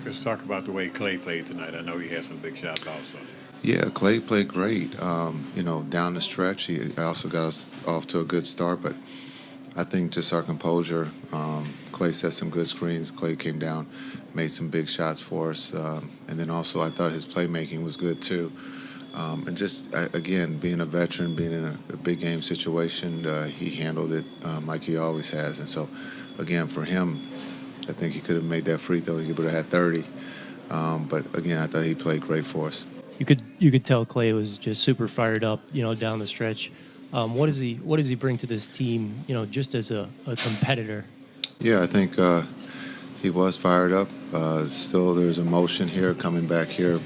Let's talk about the way Klay played tonight. I know he had some big shots also. Yeah, Klay played great. Down the stretch, he also got us off to a good start, but I think just our composure. Klay set some good screens. Klay came down, made some big shots for us, and then also I thought his playmaking was good too. And just again, being a veteran, being in a big game situation, he handled it like he always has. And so, again, for him, I think he could have made that free throw. He would have had 30. But again, I thought he played great for us. You could tell Klay was just super fired up, down the stretch. What does he bring to this team, just as a competitor? Yeah, I think he was fired up. Still, there's emotion here, coming back here,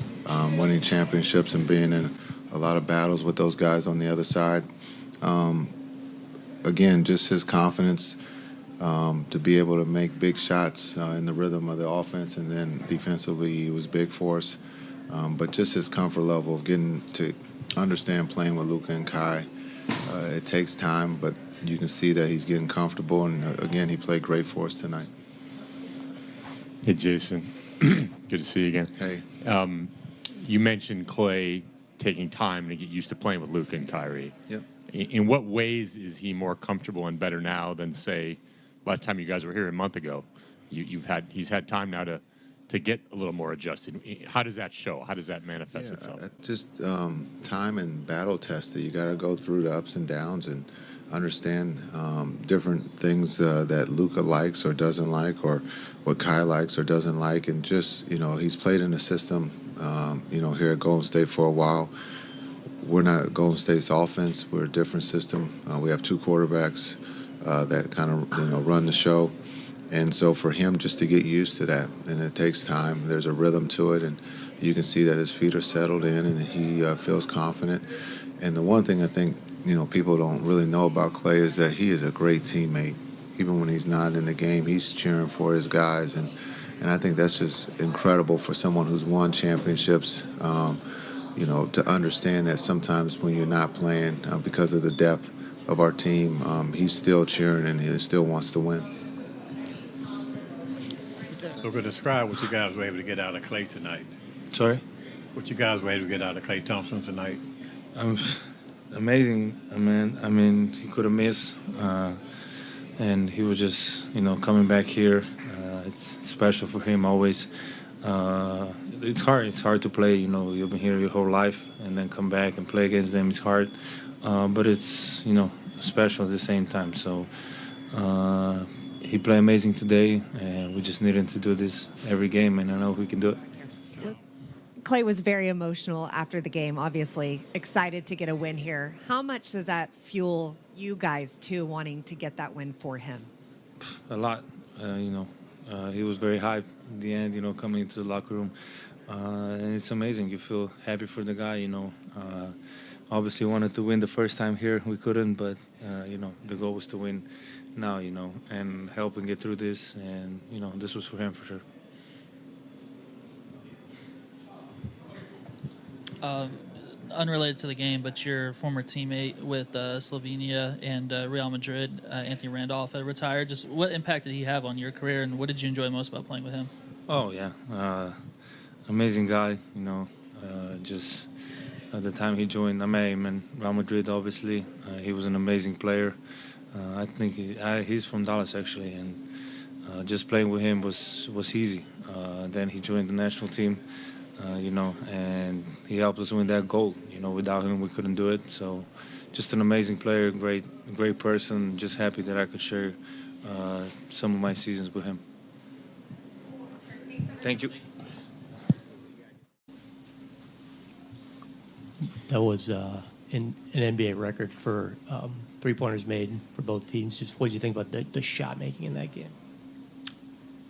winning championships and being in a lot of battles with those guys on the other side. Again, just his confidence to be able to make big shots in the rhythm of the offense, and then defensively he was big for us. But just his comfort level of getting to understand playing with Luka and Kai. It takes time, but you can see that he's getting comfortable, and again, he played great for us tonight. Hey, Jason. Good to see you again. Hey. You mentioned Klay taking time to get used to playing with Luka and Kyrie. Yep. In what ways is he more comfortable and better now than, say, last time you guys were here a month ago? He's had time now to get a little more adjusted. How does that show? How does that manifest itself? Just time and battle tested. You got to go through the ups and downs and understand different things that Luka likes or doesn't like, or what Kai likes or doesn't like. And just, he's played in a system, here at Golden State for a while. We're not Golden State's offense. We're a different system. We have two quarterbacks that kind of, run the show. And so for him just to get used to that, and it takes time, there's a rhythm to it, and you can see that his feet are settled in and he feels confident. And the one thing I think, people don't really know about Klay is that he is a great teammate. Even when he's not in the game, he's cheering for his guys. And I think that's just incredible for someone who's won championships, to understand that sometimes when you're not playing because of the depth of our team, he's still cheering and he still wants to win. So, could describe what you guys were able to get out of Klay tonight. Sorry? What you guys were able to get out of Klay Thompson tonight. Amazing, man. I mean, he could have missed, and he was just, coming back here. It's special for him always. It's hard. It's hard to play. You've been here your whole life, and then come back and play against them. It's hard, but it's special at the same time. So. He played amazing today, and we just needed to do this every game, and I know we can do it. Klay was very emotional after the game, obviously excited to get a win here. How much does that fuel you guys, too, wanting to get that win for him? A lot. He was very hyped in the end, coming into the locker room. And it's amazing. You feel happy for the guy, Obviously wanted to win the first time here. We couldn't, but, the goal was to win now, and help him get through this. And, this was for him for sure. Unrelated to the game, but your former teammate with Slovenia and Real Madrid, Anthony Randolph, had retired. Just what impact did he have on your career, and what did you enjoy most about playing with him? Oh, yeah. Amazing guy, just at the time he joined, I met him in Real Madrid, obviously. He was an amazing player. I think he's from Dallas, actually, and just playing with him was easy. Then he joined the national team, and he helped us win that gold. Without him, we couldn't do it. So just an amazing player, great person. Just happy that I could share some of my seasons with him. Thank you. That was an NBA record for three-pointers made for both teams. Just what did you think about the shot making in that game?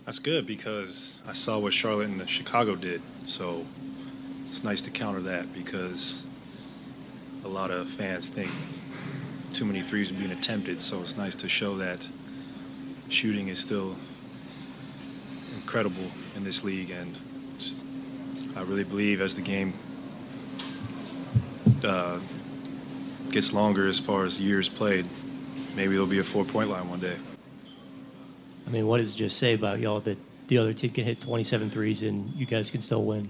That's good because I saw what Charlotte and Chicago did. So it's nice to counter that because a lot of fans think too many threes are being attempted. So it's nice to show that shooting is still incredible in this league. And I really believe as the game gets longer as far as years played, maybe there'll be a 4-point line one day. I mean, what does it just say about y'all that the other team can hit 27 threes and you guys can still win?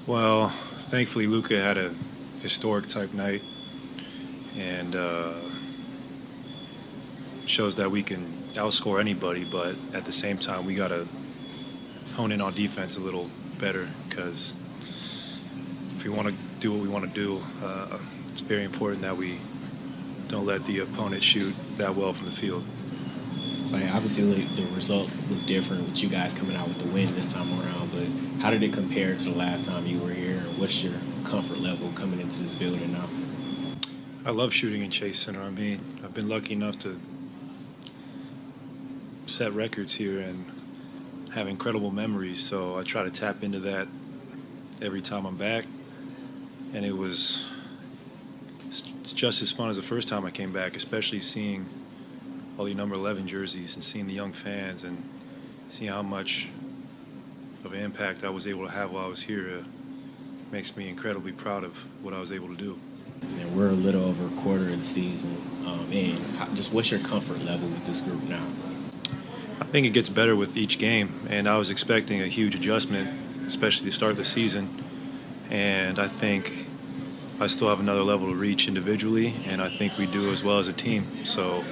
Well, thankfully Luka had a historic type night, and shows that we can outscore anybody, but at the same time we got to hone in on defense a little better, because if we want to do what we want to do, it's very important that we don't let the opponent shoot that well from the field. Like, obviously the result was different with you guys coming out with the win this time around, but how did it compare to the last time you were here, and what's your comfort level coming into this building now? I love shooting in Chase Center. I mean, I've been lucky enough to set records here and have incredible memories, so I try to tap into that every time I'm back. And it's just as fun as the first time I came back, especially seeing all the number 11 jerseys and seeing the young fans and seeing how much of an impact I was able to have while I was here. Makes me incredibly proud of what I was able to do. And we're a little over a quarter of the season, and just what's your comfort level with this group now? I think it gets better with each game, and I was expecting a huge adjustment, especially the start of the season. And I think I still have another level to reach individually, and I think we do as well as a team. So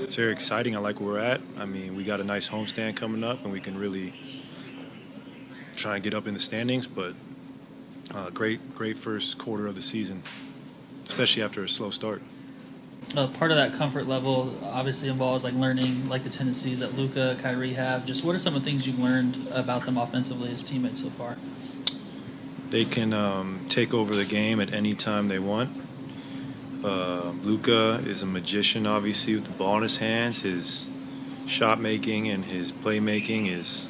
it's very exciting. I like where we're at. I mean, we got a nice homestand coming up, and we can really try and get up in the standings. But great first quarter of the season, especially after a slow start. Part of that comfort level obviously involves like learning like the tendencies that Luka, Kyrie have. Just what are some of the things you've learned about them offensively as teammates so far? They can take over the game at any time they want. Luka is a magician, obviously, with the ball in his hands. His shot making and his playmaking is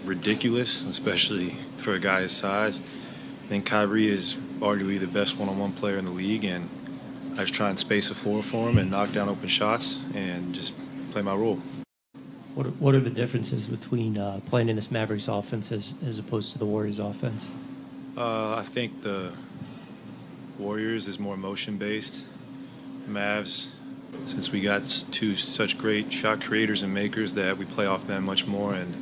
ridiculous, especially for a guy his size. I think Kyrie is arguably the best one-on-one player in the league, and I just try and space the floor for him and knock down open shots and just play my role. What are the differences between playing in this Mavericks offense as opposed to the Warriors offense? I think the Warriors is more motion-based. Mavs, since we got two such great shot creators and makers, that we play off them much more. And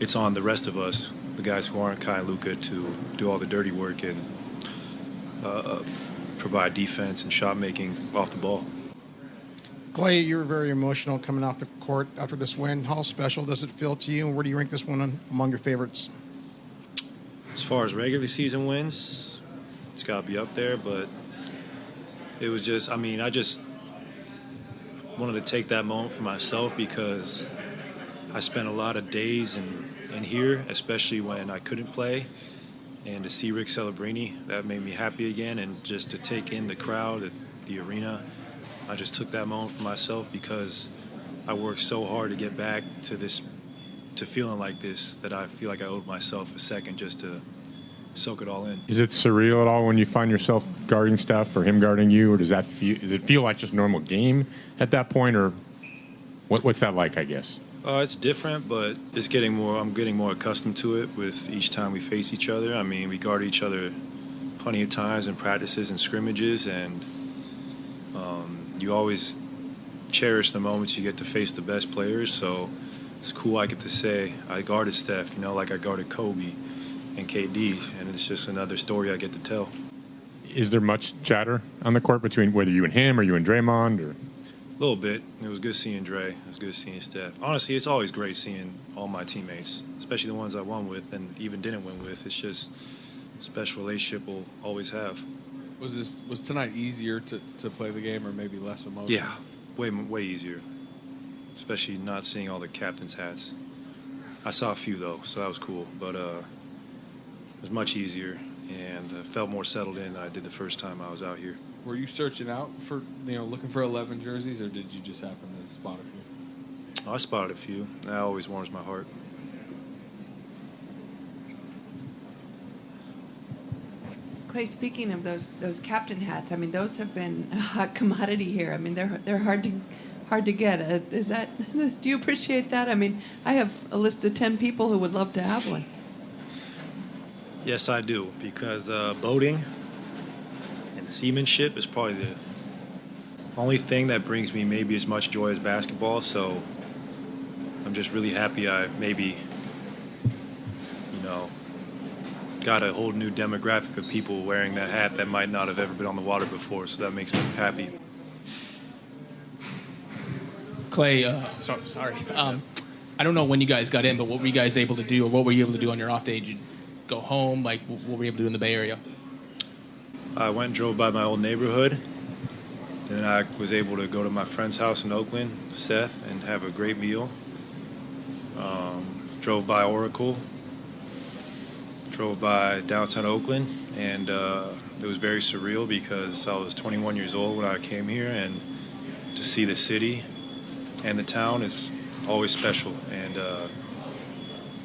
it's on the rest of us, the guys who aren't Kai and Luka, to do all the dirty work and provide defense and shot making off the ball. Klay, you were very emotional coming off the court after this win. How special does it feel to you, and where do you rank this one among your favorites? As far as regular season wins, it's got to be up there, but it was just, I just wanted to take that moment for myself, because I spent a lot of days in here, especially when I couldn't play, and to see Rick Celebrini, that made me happy again, and just to take in the crowd at the arena. I just took that moment for myself, because I worked so hard to get back to feeling like this, that I feel like I owed myself a second just to soak it all in. Is it surreal at all when you find yourself guarding Steph or him guarding you, or does it feel like just a normal game at that point, or what's that like, I guess? It's different, but I'm getting more accustomed to it with each time we face each other. I mean, we guard each other plenty of times in practices and scrimmages, and you always cherish the moments you get to face the best players. So it's cool I get to say I guarded Steph, like I guarded Kobe and KIDD, and it's just another story I get to tell. Is there much chatter on the court between whether you and him or you and Draymond? Or? A little bit. It was good seeing Dray. It was good seeing Steph. Honestly, it's always great seeing all my teammates, especially the ones I won with and even didn't win with. It's just a special relationship we'll always have. Was tonight easier to play the game, or maybe less emotional? Yeah, way easier, especially not seeing all the captain's hats. I saw a few, though, so that was cool. But it was much easier, and I felt more settled in than I did the first time I was out here. Were you searching out for, looking for 11 jerseys, or did you just happen to spot a few? I spotted a few. That always warms my heart. Klay, speaking of those captain hats, those have been a hot commodity here. They're hard to get. Is that? Do you appreciate that? I have a list of 10 people who would love to have one. Yes, I do, because boating and seamanship is probably Only thing that brings me maybe as much joy as basketball, so I'm just really happy I maybe, got a whole new demographic of people wearing that hat that might not have ever been on the water before, so that makes me happy. Klay, sorry. I don't know when you guys got in, but what were you guys able to do, or what were you able to do on your off day? Did you go home? Like, what were you able to do in the Bay Area? I went and drove by my old neighborhood, and I was able to go to my friend's house in Oakland, Seth, and have a great meal. Drove by Oracle, drove by downtown Oakland, and it was very surreal because I was 21 years old when I came here, and to see the city and the town is always special, and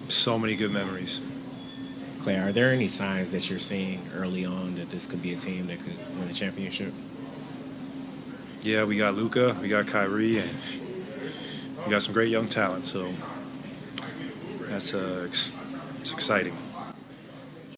so many good memories. Klay, are there any signs that you're seeing early on that this could be a team that could win a championship? Yeah, we got Luka, we got Kyrie, and we got some great young talent, so that's it's exciting.